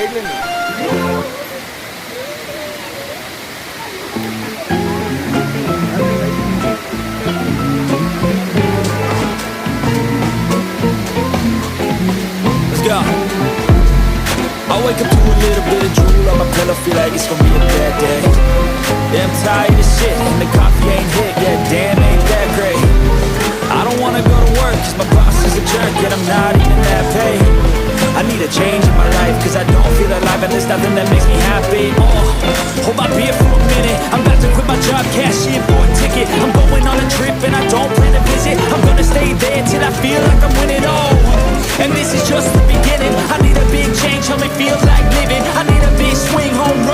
Let's go. I wake up to a little bit of drool on my pillow, feel like it's gonna be a bad day. Yeah, I'm tired of shit, and the coffee ain't hit, yeah, damn, ain't that great. I don't wanna go to work, cause my boss is a jerk, and I'm not even that paid. I need a change in my life, cause I don't feel alive, and there's nothing that makes me happy. Hold my beer for a minute, I'm about to quit my job, cash in for a ticket. I'm going on a trip, and I don't plan to visit. I'm gonna stay there till I feel like I'm winning, and this is just the beginning. I need a big change, help me feel like living. I need a big swing, home run.